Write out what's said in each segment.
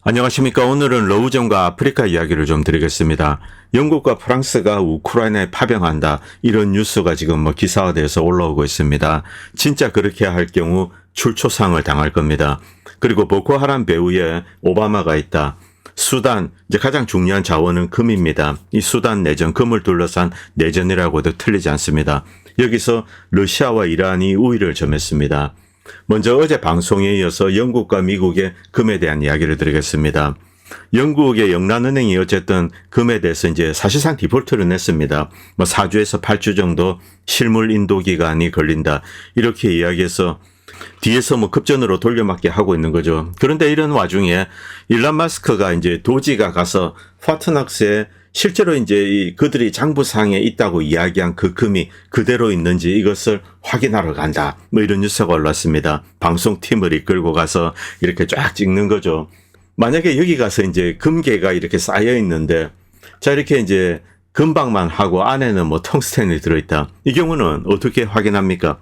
안녕하십니까. 오늘은 러우전과 아프리카 이야기를 좀 드리겠습니다. 영국과 프랑스가 우크라이나에 파병한다. 이런 뉴스가 지금 기사화돼서 올라오고 있습니다. 진짜 그렇게 할 경우 출초상을 당할 겁니다. 그리고 보코하람 배후에 오바마가 있다. 수단, 이제 가장 중요한 자원은 금입니다. 이 수단 내전, 금을 둘러싼 내전이라고 해도 틀리지 않습니다. 여기서 러시아와 이란이 우위를 점했습니다. 먼저 어제 방송에 이어서 영국과 미국의 금에 대한 이야기를 드리겠습니다. 영국의 영란은행이 어쨌든 금에 대해서 이제 사실상 디폴트를 냈습니다. 4주에서 8주 정도 실물 인도 기간이 걸린다. 이렇게 이야기해서 뒤에서 급전으로 돌려막기 하고 있는 거죠. 그런데 이런 와중에 일론 머스크가 이제 도지가 가서 파트낙스에 실제로 이제 그들이 장부상에 있다고 이야기한 그 금이 그대로 있는지 이것을 확인하러 간다. 이런 뉴스가 올랐습니다. 방송팀을 이끌고 가서 이렇게 쫙 찍는 거죠. 만약에 여기 가서 이제 금괴가 이렇게 쌓여 있는데, 자, 이렇게 이제 금방만 하고 안에는 텅스텐이 들어있다. 이 경우는 어떻게 확인합니까?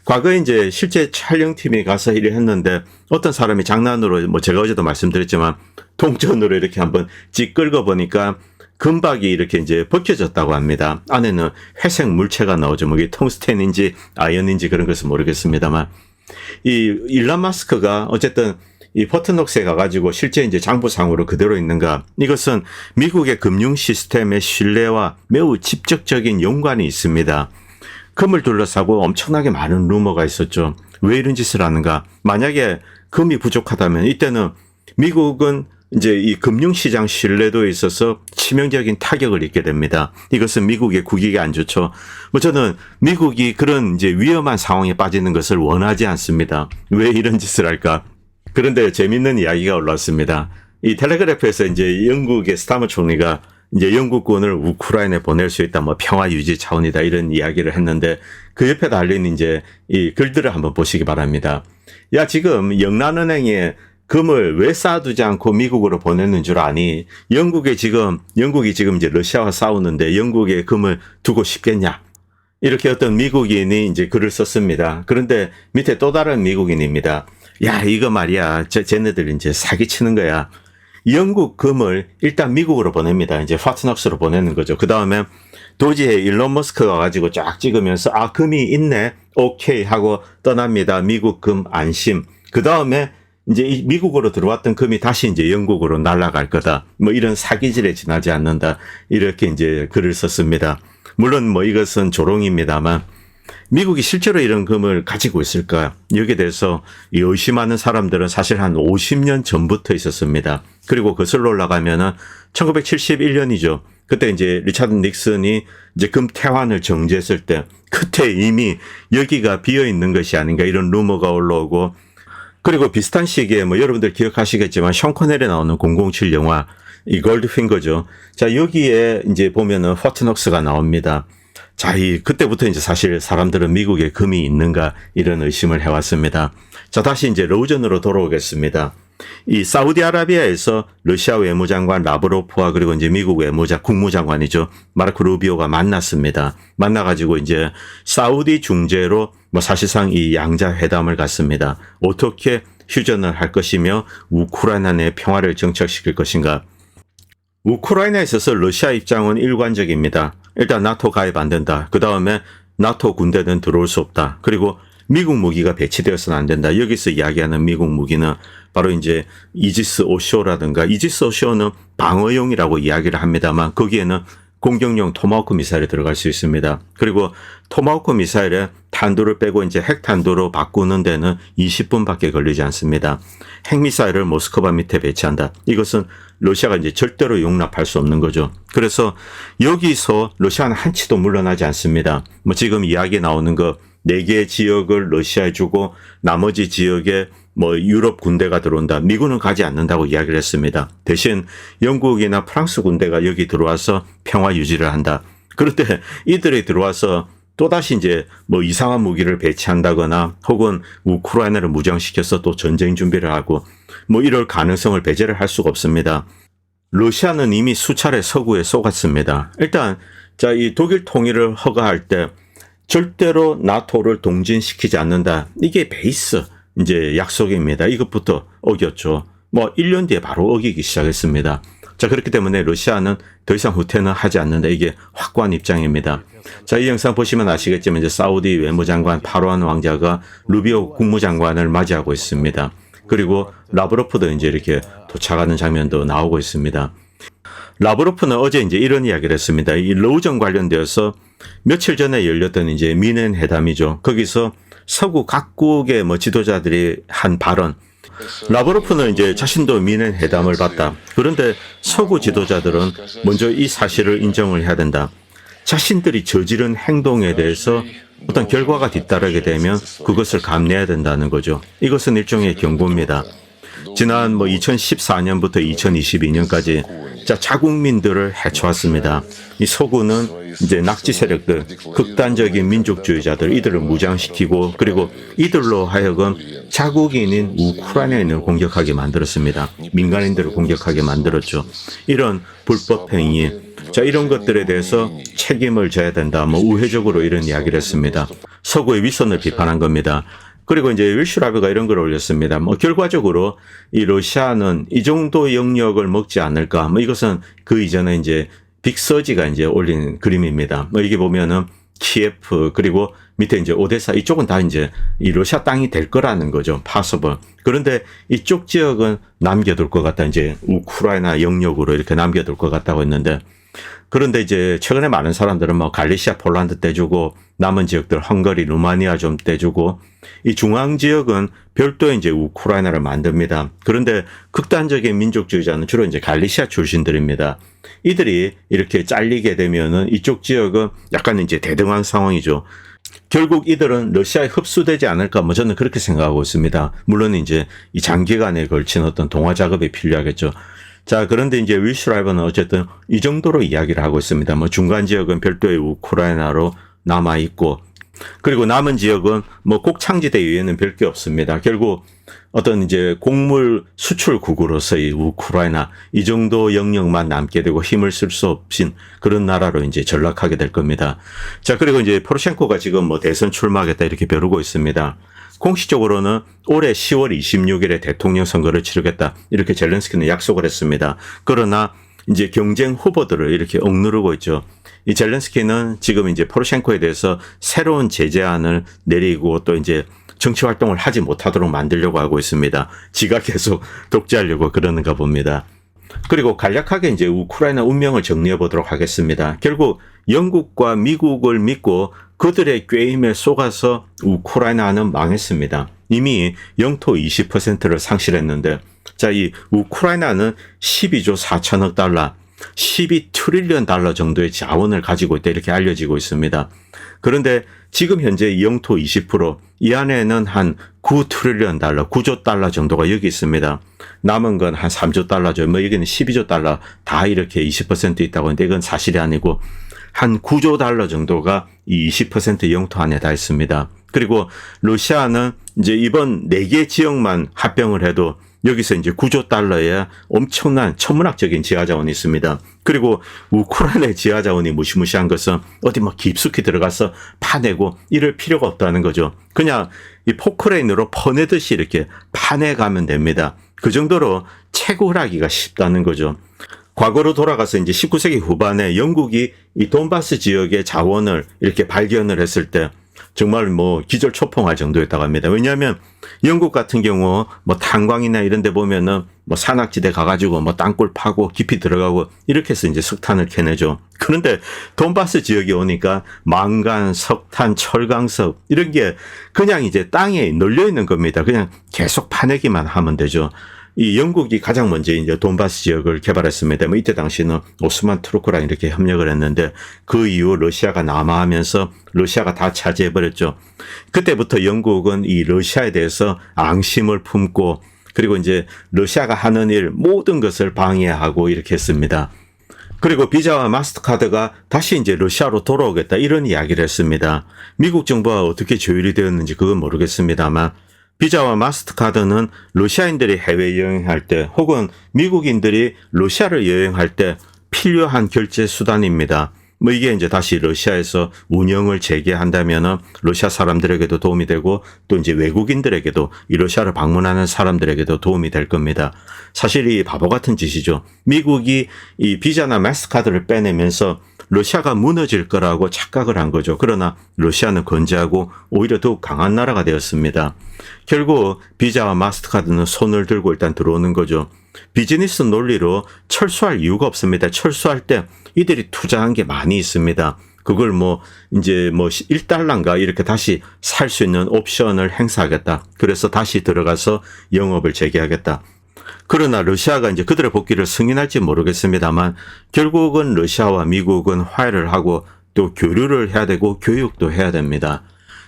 과거에 이제 실제 촬영팀이 가서 일을 했는데 어떤 사람이 장난으로 제가 어제도 말씀드렸지만 동전으로 이렇게 한번 찍 긁어 보니까 금박이 이렇게 이제 벗겨졌다고 합니다. 안에는 회색 물체가 나오죠. 이게 텅스텐인지 아연인지 그런 것은 모르겠습니다만, 이 일론 머스크가 어쨌든 이 포트녹스에 가가지고 실제 이제 장부상으로 그대로 있는가, 이것은 미국의 금융 시스템의 신뢰와 매우 직접적인 연관이 있습니다. 금을 둘러싸고 엄청나게 많은 루머가 있었죠. 왜 이런 짓을 하는가? 만약에 금이 부족하다면 이때는 미국은 이제 이 금융시장 신뢰도에 있어서 치명적인 타격을 입게 됩니다. 이것은 미국의 국익에 안 좋죠. 저는 미국이 그런 이제 위험한 상황에 빠지는 것을 원하지 않습니다. 왜 이런 짓을 할까? 그런데 재밌는 이야기가 올라왔습니다. 이 텔레그래프에서 이제 영국의 스타머 총리가 이제 영국군을 우크라이나에 보낼 수 있다, 평화 유지 차원이다, 이런 이야기를 했는데 그 옆에 달린 이제 이 글들을 한번 보시기 바랍니다. 야, 지금 영란은행에 금을 왜 쌓아두지 않고 미국으로 보내는 줄 아니? 영국이 지금 이제 러시아와 싸우는데 영국에 금을 두고 싶겠냐? 이렇게 어떤 미국인이 이제 글을 썼습니다. 그런데 밑에 또 다른 미국인입니다. 야, 이거 말이야. 쟤네들 이제 사기치는 거야. 영국 금을 일단 미국으로 보냅니다. 이제 파트낙스로 보내는 거죠. 그 다음에 도지에 일론 머스크가 가지고 쫙 찍으면서 금이 있네. 오케이 하고 떠납니다. 미국 금 안심. 그 다음에 이제 미국으로 들어왔던 금이 다시 이제 영국으로 날아갈 거다. 이런 사기질에 지나지 않는다. 이렇게 이제 글을 썼습니다. 물론 이것은 조롱입니다만, 미국이 실제로 이런 금을 가지고 있을까? 여기에 대해서 의심하는 사람들은 사실 한 50년 전부터 있었습니다. 그리고 거슬러 올라가면은 1971년이죠. 그때 이제 리차드 닉슨이 이제 금 태환을 정지했을 때, 그때 이미 여기가 비어 있는 것이 아닌가, 이런 루머가 올라오고, 그리고 비슷한 시기에 여러분들 기억하시겠지만 션 코넬이 나오는 007 영화 이 골드핑거죠. 자, 여기에 이제 보면은 포트녹스가 나옵니다. 자, 그때부터 이제 사실 사람들은 미국에 금이 있는가 이런 의심을 해왔습니다. 자, 다시 이제 러우전으로 돌아오겠습니다. 이 사우디아라비아에서 러시아 외무장관 라브로프와 그리고 이제 미국 국무장관이죠. 마르코 루비오가 만났습니다. 만나가지고 이제 사우디 중재로 사실상 이 양자 회담을 갖습니다. 어떻게 휴전을 할 것이며 우크라이나 내 평화를 정착시킬 것인가. 우크라이나에 있어서 러시아 입장은 일관적입니다. 일단 나토 가입 안 된다. 그 다음에 나토 군대는 들어올 수 없다. 그리고 미국 무기가 배치되어서는 안 된다. 여기서 이야기하는 미국 무기는 바로 이제 이지스 오쇼라든가, 이지스 오쇼는 방어용이라고 이야기를 합니다만 거기에는 공격용 토마호크 미사일이 들어갈 수 있습니다. 그리고 토마호크 미사일에 탄두를 빼고 이제 핵탄두로 바꾸는 데는 20분밖에 걸리지 않습니다. 핵미사일을 모스크바 밑에 배치한다. 이것은 러시아가 이제 절대로 용납할 수 없는 거죠. 그래서 여기서 러시아는 한치도 물러나지 않습니다. 지금 이야기 나오는 거 4개 지역을 러시아에 주고 나머지 지역에 유럽 군대가 들어온다. 미군은 가지 않는다고 이야기를 했습니다. 대신 영국이나 프랑스 군대가 여기 들어와서 평화 유지를 한다. 그런데 이들이 들어와서 또다시 이제 이상한 무기를 배치한다거나 혹은 우크라이나를 무장시켜서 또 전쟁 준비를 하고 이럴 가능성을 배제를 할 수가 없습니다. 러시아는 이미 수차례 서구에 속았습니다. 일단 이 독일 통일을 허가할 때 절대로 나토를 동진시키지 않는다. 이게 베이스 이제 약속입니다. 이것부터 어겼죠. 뭐 1년 뒤에 바로 어기기 시작했습니다. 자, 그렇기 때문에 러시아는 더 이상 후퇴는 하지 않는다. 이게 확고한 입장입니다. 자, 이 영상 보시면 아시겠지만 이제 사우디 외무장관 파르완 왕자가 루비오 국무장관을 맞이하고 있습니다. 그리고 라브로프도 이제 이렇게 도착하는 장면도 나오고 있습니다. 라브로프는 어제 이제 이런 이야기를 했습니다. 이 러우전 관련되어서 며칠 전에 열렸던 이제 미넨 회담이죠. 거기서 서구 각국의 뭐 지도자들이 한 발언. 라브로프는 이제 자신도 미넨 회담을 봤다. 그런데 서구 지도자들은 먼저 이 사실을 인정을 해야 된다. 자신들이 저지른 행동에 대해서 어떤 결과가 뒤따르게 되면 그것을 감내해야 된다는 거죠. 이것은 일종의 경고입니다. 지난 2014년부터 2022년까지 자국민들을 해쳐왔습니다. 이 서구는 이제 낙지 세력들, 극단적인 민족주의자들, 이들을 무장시키고 그리고 이들로 하여금 자국인인 우크라이나인을 공격하게 만들었습니다. 민간인들을 공격하게 만들었죠. 이런 불법 행위, 이런 것들에 대해서 책임을 져야 된다. 우회적으로 이런 이야기를 했습니다. 서구의 위선을 비판한 겁니다. 그리고 이제 윌슈라베가 이런 걸 올렸습니다. 결과적으로 이 러시아는 이 정도 영역을 먹지 않을까. 이것은 그 이전에 이제 빅서지가 이제 올린 그림입니다. 이게 보면은 키예프 그리고 밑에 이제 오데사 이쪽은 다 이제 이 러시아 땅이 될 거라는 거죠. 파서블. 그런데 이쪽 지역은 남겨둘 것 같다. 이제 우크라이나 영역으로 이렇게 남겨둘 것 같다고 했는데 그런데 이제 최근에 많은 사람들은 갈리시아, 폴란드 떼주고 남은 지역들 헝가리, 루마니아 좀 떼주고 이 중앙 지역은 별도의 이제 우크라이나를 만듭니다. 그런데 극단적인 민족주의자는 주로 이제 갈리시아 출신들입니다. 이들이 이렇게 잘리게 되면은 이쪽 지역은 약간 이제 대등한 상황이죠. 결국 이들은 러시아에 흡수되지 않을까 저는 그렇게 생각하고 있습니다. 물론 이제 이 장기간에 걸친 어떤 동화 작업이 필요하겠죠. 자, 그런데 이제 윌슈라이버는 어쨌든 이 정도로 이야기를 하고 있습니다. 중간 지역은 별도의 우크라이나로 남아있고, 그리고 남은 지역은 곡창지대 이외에는 별 게 없습니다. 결국 어떤 이제 곡물 수출국으로서의 우크라이나, 이 정도 영역만 남게 되고 힘을 쓸 수 없인 그런 나라로 이제 전락하게 될 겁니다. 자, 그리고 이제 포로셴코가 지금 대선 출마하겠다 이렇게 벼르고 있습니다. 공식적으로는 올해 10월 26일에 대통령 선거를 치르겠다. 이렇게 젤렌스키는 약속을 했습니다. 그러나 이제 경쟁 후보들을 이렇게 억누르고 있죠. 이 젤렌스키는 지금 이제 포로셴코에 대해서 새로운 제재안을 내리고 또 이제 정치 활동을 하지 못하도록 만들려고 하고 있습니다. 지가 계속 독재하려고 그러는가 봅니다. 그리고 간략하게 이제 우크라이나 운명을 정리해 보도록 하겠습니다. 결국 영국과 미국을 믿고 그들의 꾀임에 속아서 우크라이나는 망했습니다. 이미 영토 20%를 상실했는데, 자, 이 우크라이나는 12조 4천억 달러, 12 트릴리언 달러 정도의 자원을 가지고 있다 이렇게 알려지고 있습니다. 그런데 지금 현재 영토 20%, 이 안에는 한 9 트릴리언 달러, 9조 달러 정도가 여기 있습니다. 남은 건 한 3조 달러죠. 여기는 12조 달러 다 이렇게 20% 있다고 하는데 이건 사실이 아니고 한 9조 달러 정도가 이 20% 영토 안에 다 있습니다. 그리고 러시아는 이제 이번 4개 지역만 합병을 해도 여기서 이제 9조 달러의 엄청난 천문학적인 지하자원이 있습니다. 그리고 우크라이나의 지하자원이 무시무시한 것은 어디 깊숙이 들어가서 파내고 이럴 필요가 없다는 거죠. 그냥 이 포크레인으로 퍼내듯이 이렇게 파내가면 됩니다. 그 정도로 채굴하기가 쉽다는 거죠. 과거로 돌아가서 이제 19세기 후반에 영국이 이 돈바스 지역의 자원을 이렇게 발견을 했을 때 정말 기절초풍할 정도였다고 합니다. 왜냐하면 영국 같은 경우 탄광이나 이런 데 보면은 산악지대 가가지고 땅굴 파고 깊이 들어가고 이렇게 해서 이제 석탄을 캐내죠. 그런데 돈바스 지역에 오니까 망간, 석탄, 철강석 이런 게 그냥 이제 땅에 널려 있는 겁니다. 그냥 계속 파내기만 하면 되죠. 이 영국이 가장 먼저 이제 돈바스 지역을 개발했습니다. 이때 당시는 오스만 투르크랑 이렇게 협력을 했는데 그 이후 러시아가 남하하면서 러시아가 다 차지해버렸죠. 그때부터 영국은 이 러시아에 대해서 앙심을 품고 그리고 이제 러시아가 하는 일 모든 것을 방해하고 이렇게 했습니다. 그리고 비자와 마스터카드가 다시 이제 러시아로 돌아오겠다 이런 이야기를 했습니다. 미국 정부와 어떻게 조율이 되었는지 그건 모르겠습니다만 비자와 마스터카드는 러시아인들이 해외여행할 때 혹은 미국인들이 러시아를 여행할 때 필요한 결제 수단입니다. 뭐 이게 이제 다시 러시아에서 운영을 재개한다면은 러시아 사람들에게도 도움이 되고 또 이제 외국인들에게도 이 러시아를 방문하는 사람들에게도 도움이 될 겁니다. 사실 이 바보 같은 짓이죠. 미국이 이 비자나 마스터카드를 빼내면서 러시아가 무너질 거라고 착각을 한 거죠. 그러나 러시아는 건재하고 오히려 더욱 강한 나라가 되었습니다. 결국 비자와 마스터카드는 손을 들고 일단 들어오는 거죠. 비즈니스 논리로 철수할 이유가 없습니다. 철수할 때 이들이 투자한 게 많이 있습니다. 그걸 이제 1달러인가 이렇게 다시 살 수 있는 옵션을 행사하겠다. 그래서 다시 들어가서 영업을 재개하겠다. 그러나 러시아가 이제 그들의 복귀를 승인할지 모르겠습니다만 결국은 러시아와 미국은 화해를 하고 또 교류를 해야 되고 교육도 해야 됩니다.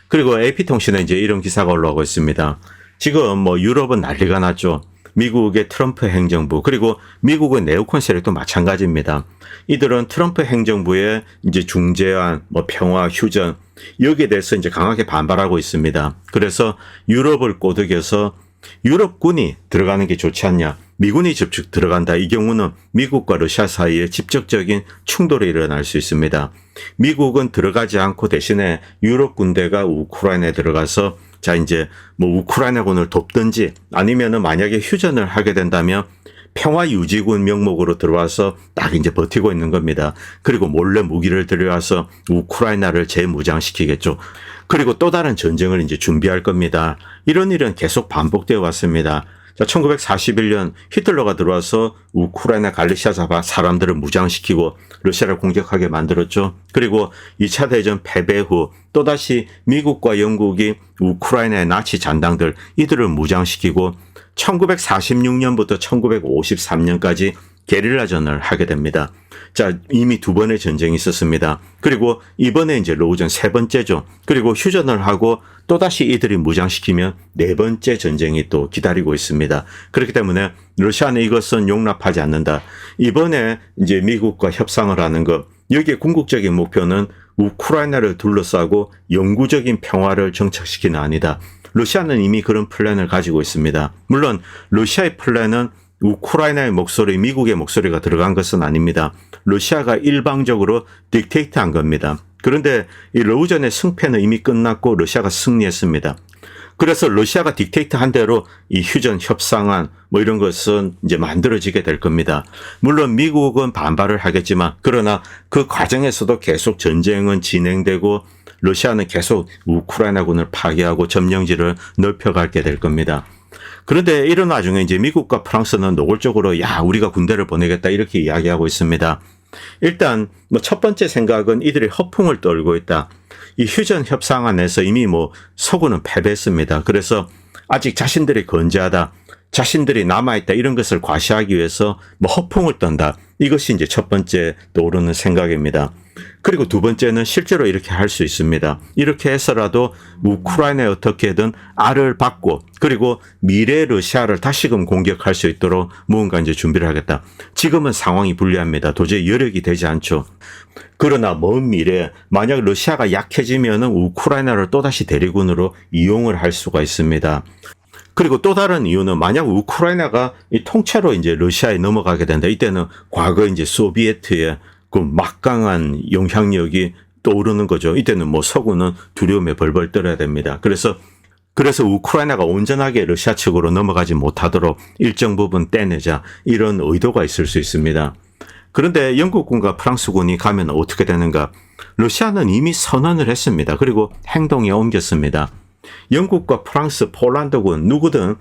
그리고 AP통신에 이제 이런 기사가 올라오고 있습니다. 지금 유럽은 난리가 났죠. 미국의 트럼프 행정부 그리고 미국의 네오콘 세력도 마찬가지입니다. 이들은 트럼프 행정부의 이제 중재안, 평화, 휴전 여기에 대해서 이제 강하게 반발하고 있습니다. 그래서 유럽을 꼬드겨서 유럽군이 들어가는 게 좋지 않냐. 미군이 직접 들어간다. 이 경우는 미국과 러시아 사이에 직접적인 충돌이 일어날 수 있습니다. 미국은 들어가지 않고 대신에 유럽 군대가 우크라이나에 들어가서 자 이제 우크라이나군을 돕든지 아니면은 만약에 휴전을 하게 된다면 평화유지군 명목으로 들어와서 딱 이제 버티고 있는 겁니다. 그리고 몰래 무기를 들여와서 우크라이나를 재무장시키겠죠. 그리고 또 다른 전쟁을 이제 준비할 겁니다. 이런 일은 계속 반복되어 왔습니다. 자, 1941년 히틀러가 들어와서 우크라이나 갈리시아 사람들을 무장시키고 러시아를 공격하게 만들었죠. 그리고 2차 대전 패배 후 또다시 미국과 영국이 우크라이나의 나치 잔당들 이들을 무장시키고 1946년부터 1953년까지 게릴라전을 하게 됩니다. 자, 이미 두 번의 전쟁이 있었습니다. 그리고 이번에 이제 러우전 세 번째죠. 그리고 휴전을 하고 또다시 이들이 무장시키면 네 번째 전쟁이 또 기다리고 있습니다. 그렇기 때문에 러시아는 이것은 용납하지 않는다. 이번에 이제 미국과 협상을 하는 것, 여기에 궁극적인 목표는 우크라이나를 둘러싸고 영구적인 평화를 정착시키는 아니다. 러시아는 이미 그런 플랜을 가지고 있습니다. 물론 러시아의 플랜은 우크라이나의 목소리, 미국의 목소리가 들어간 것은 아닙니다. 러시아가 일방적으로 딕테이트한 겁니다. 그런데 이 러우전의 승패는 이미 끝났고 러시아가 승리했습니다. 그래서 러시아가 딕테이트한 대로 이 휴전 협상안 이런 것은 이제 만들어지게 될 겁니다. 물론 미국은 반발을 하겠지만 그러나 그 과정에서도 계속 전쟁은 진행되고 러시아는 계속 우크라이나군을 파괴하고 점령지를 넓혀가게 될 겁니다. 그런데 이런 와중에 이제 미국과 프랑스는 노골적으로 우리가 군대를 보내겠다 이렇게 이야기하고 있습니다. 일단 첫 번째 생각은 이들이 허풍을 떨고 있다. 이 휴전 협상안에서 이미 서구는 패배했습니다. 그래서 아직 자신들이 건재하다. 자신들이 남아있다 이런 것을 과시하기 위해서 허풍을 떤다. 이것이 이제 첫 번째 떠오르는 생각입니다. 그리고 두 번째는 실제로 이렇게 할 수 있습니다. 이렇게 해서라도 우크라이나에 어떻게든 알을 받고 그리고 미래 러시아를 다시금 공격할 수 있도록 무언가 이제 준비를 하겠다. 지금은 상황이 불리합니다. 도저히 여력이 되지 않죠. 그러나 먼 미래 만약 러시아가 약해지면은 우크라이나를 또다시 대리군으로 이용을 할 수가 있습니다. 그리고 또 다른 이유는 만약 우크라이나가 이 통째로 이제 러시아에 넘어가게 된다. 이때는 과거 이제 소비에트의 그 막강한 영향력이 떠오르는 거죠. 이때는 서구는 두려움에 벌벌 떨어야 됩니다. 그래서 우크라이나가 온전하게 러시아 측으로 넘어가지 못하도록 일정 부분 떼내자 이런 의도가 있을 수 있습니다. 그런데 영국군과 프랑스군이 가면 어떻게 되는가? 러시아는 이미 선언을 했습니다. 그리고 행동에 옮겼습니다. 영국과 프랑스, 폴란드군 누구든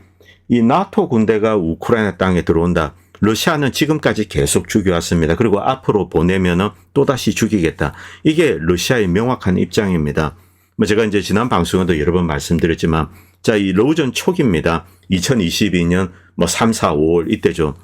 이 나토 군대가 우크라이나 땅에 들어온다. 러시아는 지금까지 계속 죽여왔습니다. 그리고 앞으로 보내면은 또다시 죽이겠다. 이게 러시아의 명확한 입장입니다. 제가 이제 지난 방송에도 여러 번 말씀드렸지만 자, 이 러우전 초기입니다. 2022년 3, 4, 5월 이때죠.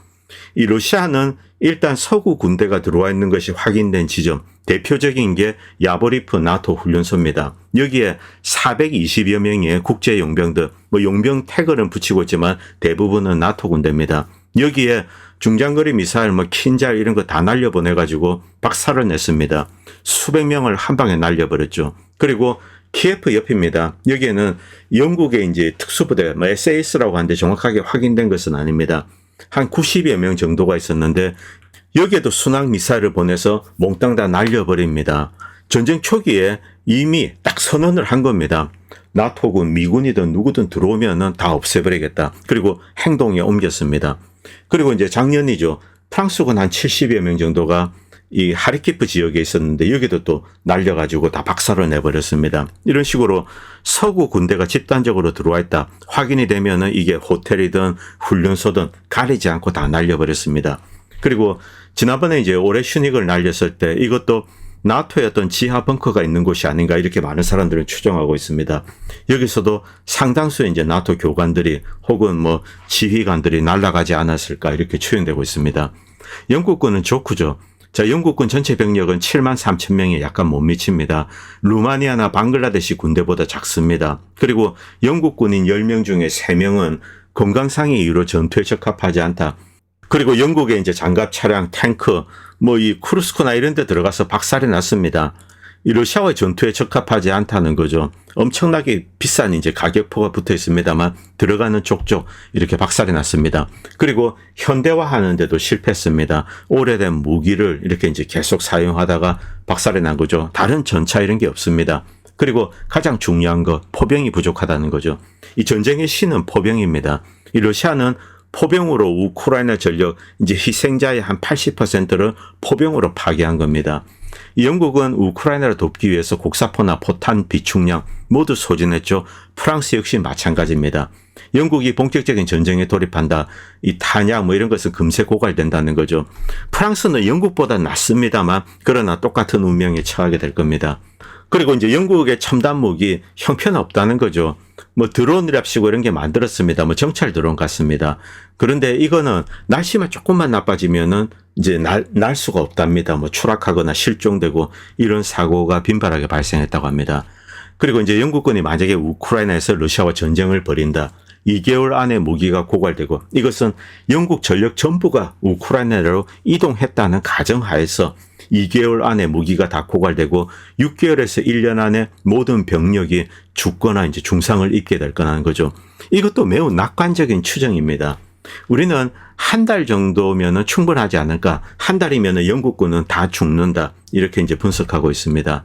이 러시아는 일단 서구 군대가 들어와 있는 것이 확인된 지점, 대표적인 게 야보리프 나토 훈련소입니다. 여기에 420여 명의 국제 용병들, 용병 태그는 붙이고 있지만 대부분은 나토 군대입니다. 여기에 중장거리 미사일, 킨잘 이런 거 다 날려보내가지고 박살을 냈습니다. 수백 명을 한 방에 날려버렸죠. 그리고 키예프 옆입니다. 여기에는 영국의 이제 특수부대, SAS라고 하는데 정확하게 확인된 것은 아닙니다. 한 90여 명 정도가 있었는데 여기에도 순항 미사일을 보내서 몽땅 다 날려버립니다. 전쟁 초기에 이미 딱 선언을 한 겁니다. 나토군, 미군이든 누구든 들어오면은 다 없애버리겠다. 그리고 행동에 옮겼습니다. 그리고 이제 작년이죠. 프랑스군 한 70여 명 정도가 이 하리키프 지역에 있었는데 여기도 또 날려가지고 다 박살을 내버렸습니다. 이런 식으로 서구 군대가 집단적으로 들어와 있다 확인이 되면은 이게 호텔이든 훈련소든 가리지 않고 다 날려버렸습니다. 그리고 지난번에 이제 오레슈닉을 날렸을 때 이것도 나토의 어떤 지하 벙커가 있는 곳이 아닌가 이렇게 많은 사람들은 추정하고 있습니다. 여기서도 상당수의 이제 나토 교관들이 혹은 뭐 지휘관들이 날아가지 않았을까 이렇게 추정되고 있습니다. 영국군은 좋고죠. 자, 영국군 전체 병력은 7만 3천 명에 약간 못 미칩니다. 루마니아나 방글라데시 군대보다 작습니다. 그리고 영국군인 10명 중에 3명은 건강상의 이유로 전투에 적합하지 않다. 그리고 영국의 이제 장갑 차량, 탱크, 뭐 이 쿠르스크나 이런 데 들어가서 박살이 났습니다. 이 러시아와의 전투에 적합하지 않다는 거죠. 엄청나게 비싼 이제 가격표가 붙어 있습니다만 들어가는 족족 이렇게 박살이 났습니다. 그리고 현대화하는데도 실패했습니다. 오래된 무기를 이렇게 이제 계속 사용하다가 박살이 난 거죠. 다른 전차 이런 게 없습니다. 그리고 가장 중요한 거 포병이 부족하다는 거죠. 이 전쟁의 신은 포병입니다. 이 러시아는 포병으로 우크라이나 전력 이제 희생자의 한 80%를 포병으로 파괴한 겁니다. 영국은 우크라이나를 돕기 위해서 곡사포나 포탄, 비축량 모두 소진했죠. 프랑스 역시 마찬가지입니다. 영국이 본격적인 전쟁에 돌입한다. 이 탄약 뭐 이런 것은 금세 고갈된다는 거죠. 프랑스는 영국보다 낫습니다만 그러나 똑같은 운명에 처하게 될 겁니다. 그리고 이제 영국의 첨단 무기 형편없다는 거죠. 뭐 드론이랍시고 이런 게 만들었습니다. 뭐 정찰 드론 같습니다. 그런데 이거는 날씨만 조금만 나빠지면은 이제 날 수가 없답니다. 뭐 추락하거나 실종되고 이런 사고가 빈발하게 발생했다고 합니다. 그리고 이제 영국군이 만약에 우크라이나에서 러시아와 전쟁을 벌인다. 2개월 안에 무기가 고갈되고 이것은 영국 전력 전부가 우크라이나로 이동했다는 가정하에서 2개월 안에 무기가 다 고갈되고 6개월에서 1년 안에 모든 병력이 죽거나 이제 중상을 입게 될 거라는 거죠. 이것도 매우 낙관적인 추정입니다. 우리는 한 달 정도면은 충분하지 않을까? 한 달이면은 영국군은 다 죽는다. 이렇게 이제 분석하고 있습니다.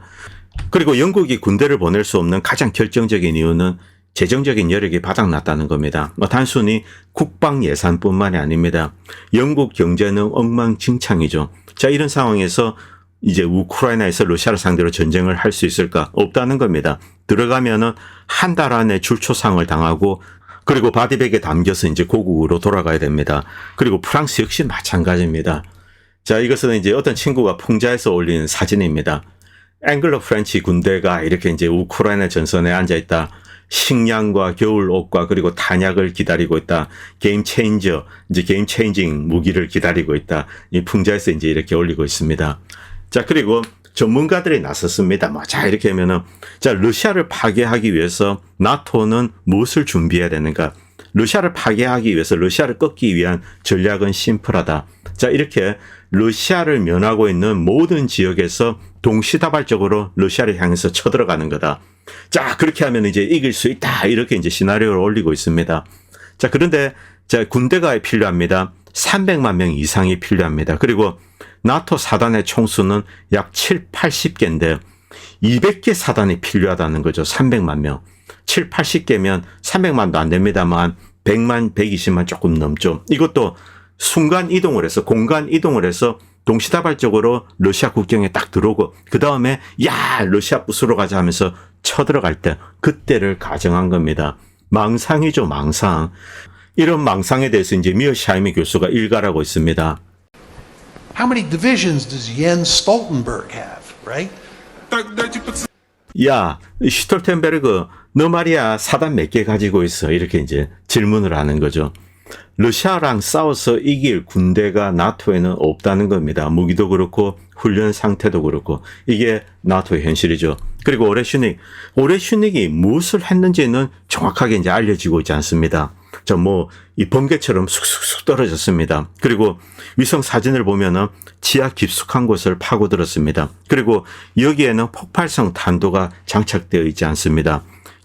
그리고 영국이 군대를 보낼 수 없는 가장 결정적인 이유는 재정적인 여력이 바닥났다는 겁니다. 단순히 국방 예산뿐만이 아닙니다. 영국 경제는 엉망진창이죠. 자, 이런 상황에서 이제 우크라이나에서 러시아를 상대로 전쟁을 할 수 있을까? 없다는 겁니다. 들어가면은 한 달 안에 줄초상을 당하고 그리고 바디백에 담겨서 이제 고국으로 돌아가야 됩니다. 그리고 프랑스 역시 마찬가지입니다. 자, 이것은 이제 어떤 친구가 풍자에서 올린 사진입니다. 앵글로 프렌치 군대가 이렇게 이제 우크라이나 전선에 앉아 있다. 식량과 겨울 옷과 그리고 탄약을 기다리고 있다. 게임 체인저, 이제 게임 체인징 무기를 기다리고 있다. 이 풍자에서 이제 이렇게 올리고 있습니다. 자, 그리고 전문가들이 나섰습니다. 자, 이렇게 하면은, 자, 러시아를 파괴하기 위해서 나토는 무엇을 준비해야 되는가? 러시아를 파괴하기 위해서 러시아를 꺾기 위한 전략은 심플하다. 자, 이렇게 러시아를 면하고 있는 모든 지역에서 동시다발적으로 러시아를 향해서 쳐들어가는 거다. 자, 그렇게 하면 이제 이길 수 있다. 이렇게 이제 시나리오를 올리고 있습니다. 자, 그런데 자, 군대가 필요합니다. 300만 명 이상이 필요합니다. 그리고 나토 사단의 총수는 약 7, 80개인데 200개 사단이 필요하다는 거죠. 300만 명. 7, 80개면 300만도 안 됩니다만 100만, 120만 조금 넘죠. 이것도 순간 이동을 해서 공간 이동을 해서 동시다발적으로 러시아 국경에 딱 들어오고 그 다음에 야 러시아 부수러 가자 하면서 쳐들어갈 때 그때를 가정한 겁니다. 망상이죠, 망상. 이런 망상에 대해서 이제 미어샤이미 교수가 일갈하고 있습니다. How many divisions does Jens Stoltenberg have, right? 야, 슈톨텐베르그, 너 말이야 사단 몇 개 가지고 있어? 이렇게 이제 질문을 하는 거죠. 러시아랑 싸워서 이길 군대가 나토에는 없다는 겁니다. 무기도 그렇고 훈련 상태도 그렇고 이게 나토의 현실이죠. 그리고 오레슈닉이 무엇을 했는지는 정확하게 이제 알려지고 있지 않습니다. 이 번개처럼 쑥쑥쑥 떨어졌습니다. 그리고 위성 사진을 보면은 지하 깊숙한 곳을 파고들었습니다. 그리고 여기에는 폭발성 탄도가 장착되어 있지 않습니다.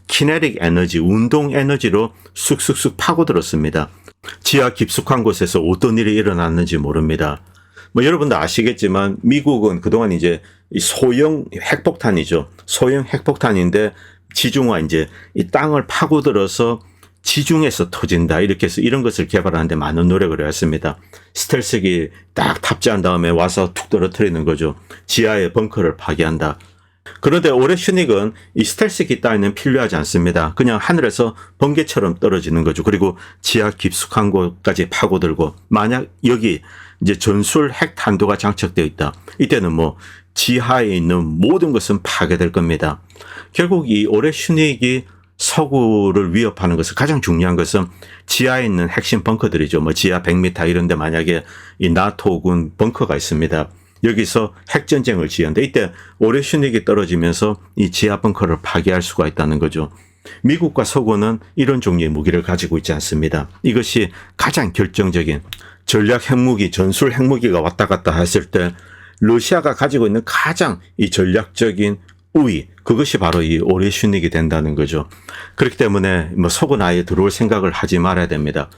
키네틱 에너지, 운동 에너지로 쑥쑥쑥 파고들었습니다. 지하 깊숙한 곳에서 어떤 일이 일어났는지 모릅니다. 뭐 여러분도 아시겠지만 미국은 그동안 이제 이 소형 핵폭탄이죠. 소형 핵폭탄인데 지중화 이제 이 땅을 파고들어서 지중해서 터진다. 이렇게 해서 이런 것을 개발하는데 많은 노력을 해왔습니다. 스텔스기 딱 탑재한 다음에 와서 툭 떨어뜨리는 거죠. 지하에 벙커를 파괴한다. 그런데 올해 슈닉은 이 스텔스기 따위는 필요하지 않습니다. 그냥 하늘에서 번개처럼 떨어지는 거죠. 그리고 지하 깊숙한 곳까지 파고들고 만약 여기 이제 전술 핵탄두가 장착되어 있다. 이때는 뭐 지하에 있는 모든 것은 파괴될 겁니다. 결국 이 올해 슈닉이 서구를 위협하는 것은 가장 중요한 것은 지하에 있는 핵심 벙커들이죠. 뭐 지하 100m 이런 데 만약에 이 나토군 벙커가 있습니다. 여기서 핵전쟁을 지연데 이때 올해 슈닉이 떨어지면서 이 지하 벙커를 파괴할 수가 있다는 거죠. 미국과 서구는 이런 종류의 무기를 가지고 있지 않습니다. 이것이 가장 결정적인 전략 핵무기, 전술 핵무기가 왔다 갔다 했을 때 러시아가 가지고 있는 가장 이 전략적인 우위, 그것이 바로 이 올해 슈닉이 된다는 거죠. 그렇기 때문에 뭐 서구는 아예 들어올 생각을 하지 말아야 됩니다.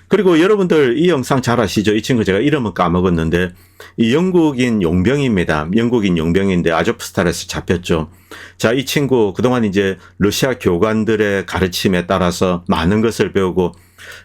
그리고 여러분들 이 영상 잘 아시죠? 이 친구 제가 이름은 까먹었는데 이 영국인 용병입니다. 영국인 용병인데 아조프스탈에서 잡혔죠. 자, 이 친구 그동안 이제 러시아 교관들의 가르침에 따라서 많은 것을 배우고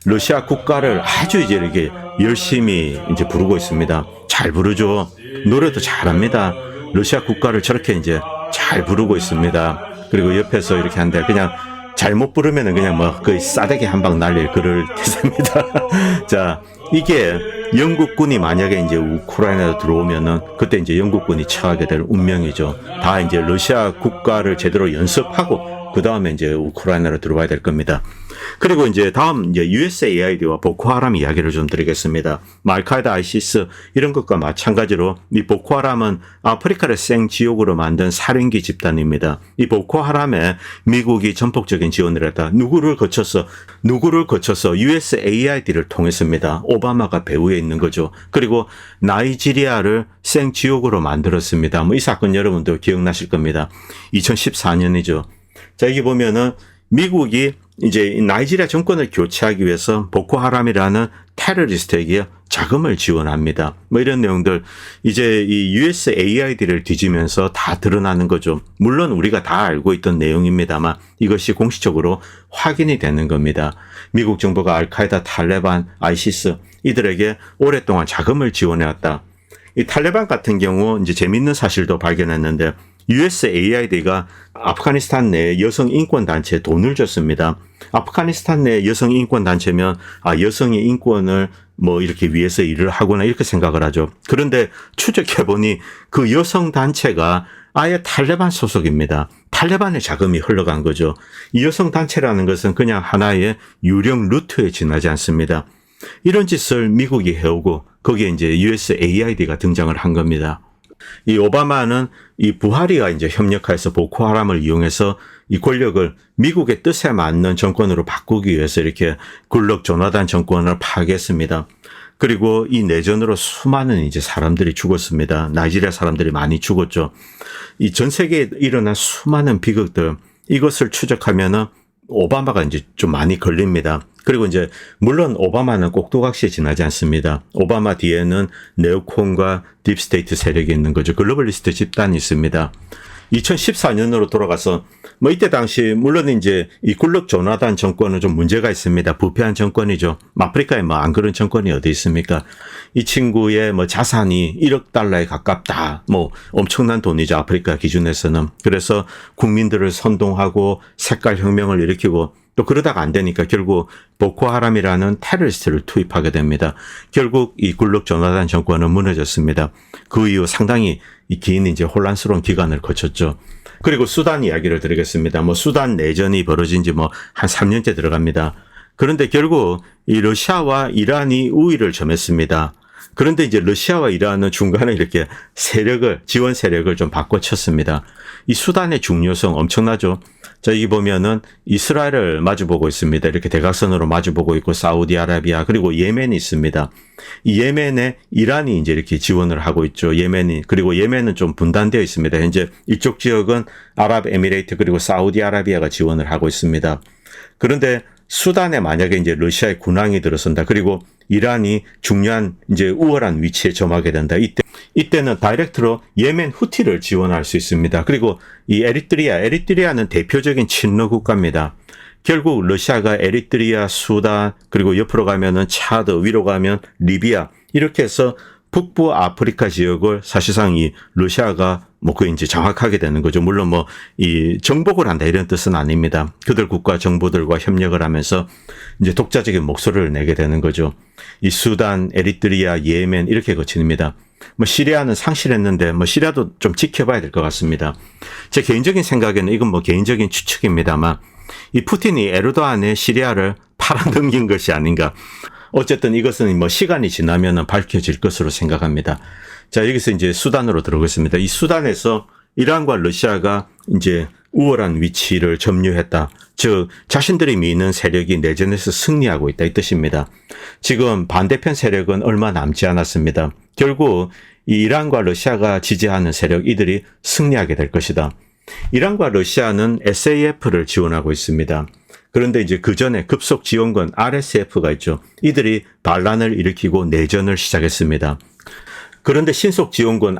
러시아 국가를 아주 이제 이렇게 열심히 이제 부르고 있습니다. 잘 부르죠. 노래도 잘합니다. 러시아 국가를 저렇게 이제 잘 부르고 있습니다. 그리고 옆에서 이렇게 하는데 그냥 잘못 부르면은 그냥 뭐 거의 싸대기 한 방 날릴 그럴 태세입니다. 자, 이게 영국군이 만약에 이제 우크라이나에 들어오면은 그때 이제 영국군이 처하게 될 운명이죠. 다 이제 러시아 국가를 제대로 연습하고 그 다음에 이제 우크라이나로 들어와야 될 겁니다. 그리고 이제 다음 이제 USAID와 보코하람 이야기를 좀 드리겠습니다. 알카에다, 아이시스 이런 것과 마찬가지로 이 보코하람은 아프리카를 생지옥으로 만든 살인기 집단입니다. 이 보코하람에 미국이 전폭적인 지원을 했다. 누구를 거쳐서 USAID를 통했습니다. 오바마가 배후에 있는 거죠. 그리고 나이지리아를 생지옥으로 만들었습니다. 뭐 이 사건 여러분도 기억나실 겁니다. 2014년이죠. 자, 여기 보면은 미국이 이제 나이지리아 정권을 교체하기 위해서 보코하람이라는 테러리스트에게 자금을 지원합니다. 뭐 이런 내용들 이제 이 USAID를 뒤지면서 다 드러나는 거죠. 물론 우리가 다 알고 있던 내용입니다만 이것이 공식적으로 확인이 되는 겁니다. 미국 정부가 알카에다, 탈레반, 아이시스 이들에게 오랫동안 자금을 지원해왔다. 이 탈레반 같은 경우 이제 재밌는 사실도 발견했는데 USAID가 아프가니스탄 내 여성 인권 단체에 돈을 줬습니다. 아프가니스탄 내 여성 인권 단체면 여성의 인권을 뭐 이렇게 위해서 일을 하거나 이렇게 생각을 하죠. 그런데 추적해 보니 그 여성 단체가 아예 탈레반 소속입니다. 탈레반의 자금이 흘러간 거죠. 이 여성 단체라는 것은 그냥 하나의 유령 루트에 지나지 않습니다. 이런 짓을 미국이 해오고 거기에 이제 USAID가 등장을 한 겁니다. 이 오바마는 이 부하리가 이제 협력해서 보코하람을 이용해서 이 권력을 미국의 뜻에 맞는 정권으로 바꾸기 위해서 이렇게 굴럭 조나단 정권을 파괴했습니다. 그리고 이 내전으로 수많은 이제 사람들이 죽었습니다. 나이지리아 사람들이 많이 죽었죠. 이 전 세계에 일어난 수많은 비극들 이것을 추적하면은 오바마가 이제 좀 많이 걸립니다. 그리고 이제 물론 오바마는 꼭두각시에 지나지 않습니다. 오바마 뒤에는 네오콘과 딥스테이트 세력이 있는 거죠. 글로벌리스트 집단이 있습니다. 2014년으로 돌아가서 뭐 이때 당시 물론 이제 이 굴럭 조나단 정권은 좀 문제가 있습니다. 부패한 정권이죠. 아프리카에 뭐 안 그런 정권이 어디 있습니까? 이 친구의 뭐 자산이 1억 달러에 가깝다. 뭐 엄청난 돈이죠. 아프리카 기준에서는. 그래서 국민들을 선동하고 색깔 혁명을 일으키고 또 그러다가 안 되니까 결국 보코하람이라는 테러리스트를 투입하게 됩니다. 결국 이 굴럭 조나단 정권은 무너졌습니다. 그 이후 상당히 이 긴 이제 혼란스러운 기간을 거쳤죠. 그리고 수단 이야기를 드리겠습니다. 뭐 수단 내전이 벌어진 지 뭐 한 3년째 들어갑니다. 그런데 결국 이 러시아와 이란이 우위를 점했습니다. 그런데 이제 러시아와 이란은 중간에 이렇게 지원 세력을 좀 바꿔쳤습니다. 이 수단의 중요성 엄청나죠. 자, 여기 보면은 이스라엘을 마주보고 있습니다. 이렇게 대각선으로 마주보고 있고 사우디아라비아 그리고 예멘이 있습니다. 이 예멘에 이란이 이제 이렇게 지원을 하고 있죠. 그리고 예멘은 좀 분단되어 있습니다. 현재 이쪽 지역은 아랍에미레이트 그리고 사우디아라비아가 지원을 하고 있습니다. 그런데 수단에 만약에 이제 러시아의 군항이 들어선다. 그리고 이란이 중요한 이제 우월한 위치에 점하게 된다. 이때는 다이렉트로 예멘 후티를 지원할 수 있습니다. 그리고 이 에리트리아는 대표적인 친러 국가입니다. 결국 러시아가 에리트리아, 수단, 그리고 옆으로 가면은 차드, 위로 가면 리비아, 이렇게 해서 북부 아프리카 지역을 사실상 이 러시아가 거의 이제 장악하게 되는 거죠. 물론 이 정복을 한다 이런 뜻은 아닙니다. 그들 국가 정부들과 협력을 하면서 이제 독자적인 목소리를 내게 되는 거죠. 이 수단, 에리트리아, 예멘 이렇게 거칩니다. 시리아는 상실했는데 시리아도 좀 지켜봐야 될 것 같습니다. 제 개인적인 생각에는 이건 개인적인 추측입니다만 이 푸틴이 에르도안의 시리아를 팔아넘긴 것이 아닌가. 어쨌든 이것은 시간이 지나면 밝혀질 것으로 생각합니다. 자, 여기서 이제 수단으로 들어오겠습니다. 이 수단에서 이란과 러시아가 이제 우월한 위치를 점유했다. 즉, 자신들이 미는 세력이 내전에서 승리하고 있다. 이 뜻입니다. 지금 반대편 세력은 얼마 남지 않았습니다. 결국 이 이란과 러시아가 지지하는 세력 이들이 승리하게 될 것이다. 이란과 러시아는 SAF를 지원하고 있습니다. 그런데 이제 그 전에 급속 지원군 RSF가 있죠. 이들이 반란을 일으키고 내전을 시작했습니다. 그런데 신속 지원군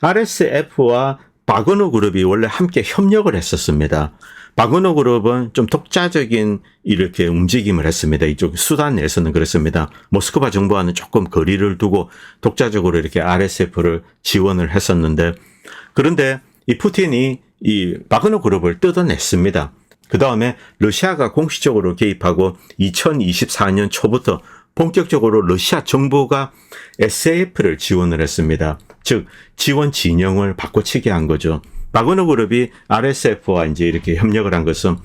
RSF와 바그너 그룹이 원래 함께 협력을 했었습니다. 바그너 그룹은 좀 독자적인 이렇게 움직임을 했습니다. 이쪽 수단 내에서는 그랬습니다. 모스크바 정부와는 조금 거리를 두고 독자적으로 이렇게 RSF를 지원을 했었는데, 그런데 이 푸틴이 이 바그너 그룹을 뜯어냈습니다. 그 다음에 러시아가 공식적으로 개입하고 2024년 초부터 본격적으로 러시아 정부가 SAF를 지원을 했습니다. 즉, 지원 진영을 바꿔치기 한 거죠. 바그너 그룹이 RSF와 이제 이렇게 협력을 한 것은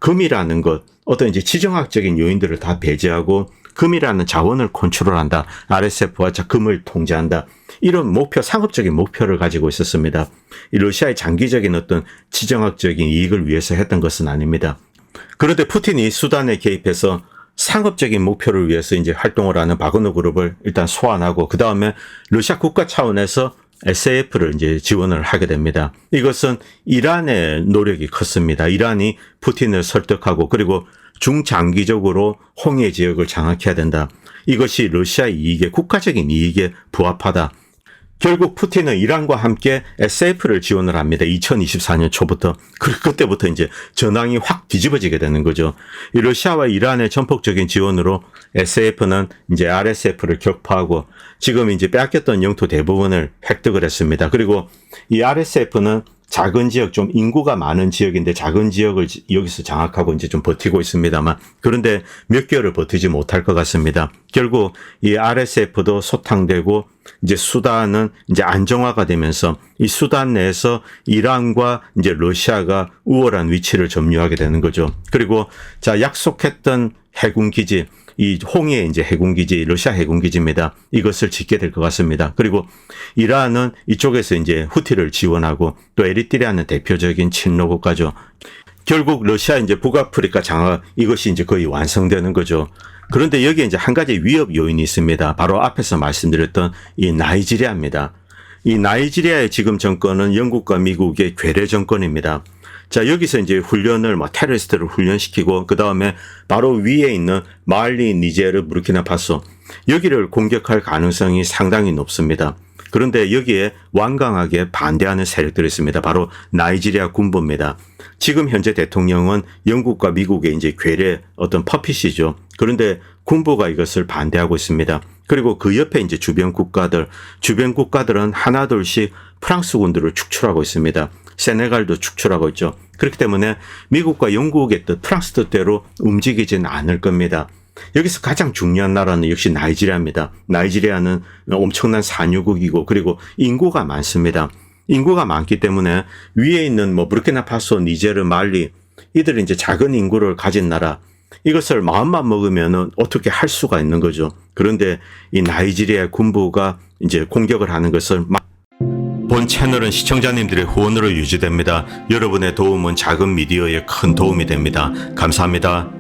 금이라는 것, 어떤 이제 지정학적인 요인들을 다 배제하고 금이라는 자원을 컨트롤한다. RSF와 금을 통제한다. 이런 목표, 상업적인 목표를 가지고 있었습니다. 이 러시아의 장기적인 어떤 지정학적인 이익을 위해서 했던 것은 아닙니다. 그런데 푸틴이 수단에 개입해서 상업적인 목표를 위해서 이제 활동을 하는 바그너 그룹을 일단 소환하고, 그 다음에 러시아 국가 차원에서 SAF를 이제 지원을 하게 됩니다. 이것은 이란의 노력이 컸습니다. 이란이 푸틴을 설득하고, 그리고 중장기적으로 홍해 지역을 장악해야 된다. 이것이 러시아의 이익에, 국가적인 이익에 부합하다. 결국 푸틴은 이란과 함께 SAF를 지원을 합니다. 2024년 초부터. 그때부터 이제 전황이 확 뒤집어지게 되는 거죠. 이 러시아와 이란의 전폭적인 지원으로 SAF는 이제 RSF를 격파하고 지금 이제 빼앗겼던 영토 대부분을 획득을 했습니다. 그리고 이 RSF는 작은 지역, 좀 인구가 많은 지역인데 작은 지역을 여기서 장악하고 이제 좀 버티고 있습니다만, 그런데 몇 개월을 버티지 못할 것 같습니다. 결국 이 RSF도 소탕되고 이제 수단은 이제 안정화가 되면서 이 수단 내에서 이란과 이제 러시아가 우월한 위치를 점유하게 되는 거죠. 그리고 자, 약속했던 해군 기지, 이 홍해 이제 해군기지, 러시아 해군기지입니다. 이것을 짓게 될 것 같습니다. 그리고 이란은 이쪽에서 이제 후티를 지원하고 또 에리트리아는 대표적인 친러 국가죠. 결국 러시아 이제 북아프리카 장악, 이것이 이제 거의 완성되는 거죠. 그런데 여기에 이제 한 가지 위협 요인이 있습니다. 바로 앞에서 말씀드렸던 이 나이지리아입니다. 이 나이지리아의 지금 정권은 영국과 미국의 괴뢰 정권입니다. 자, 여기서 이제 훈련을, 테러리스트를 훈련시키고, 그 다음에 바로 위에 있는 말리, 니제르, 부르키나파소, 여기를 공격할 가능성이 상당히 높습니다. 그런데 여기에 완강하게 반대하는 세력들이 있습니다. 바로 나이지리아 군부입니다. 지금 현재 대통령은 영국과 미국의 이제 괴뢰 어떤 퍼핏이죠. 그런데 군부가 이것을 반대하고 있습니다. 그리고 그 옆에 이제 주변 국가들은 하나둘씩 프랑스 군들을 축출하고 있습니다. 세네갈도 축출하고 있죠. 그렇기 때문에 미국과 영국의 뜻, 프랑스 뜻대로 움직이진 않을 겁니다. 여기서 가장 중요한 나라는 역시 나이지리아입니다. 나이지리아는 엄청난 산유국이고, 그리고 인구가 많습니다. 인구가 많기 때문에 위에 있는 부르키나파소, 니제르, 말리, 이들은 이제 작은 인구를 가진 나라, 이것을 마음만 먹으면 어떻게 할 수가 있는 거죠. 그런데 이 나이지리아 군부가 이제 공격을 하는 것을 본 채널은 시청자님들의 후원으로 유지됩니다. 여러분의 도움은 작은 미디어에 큰 도움이 됩니다. 감사합니다.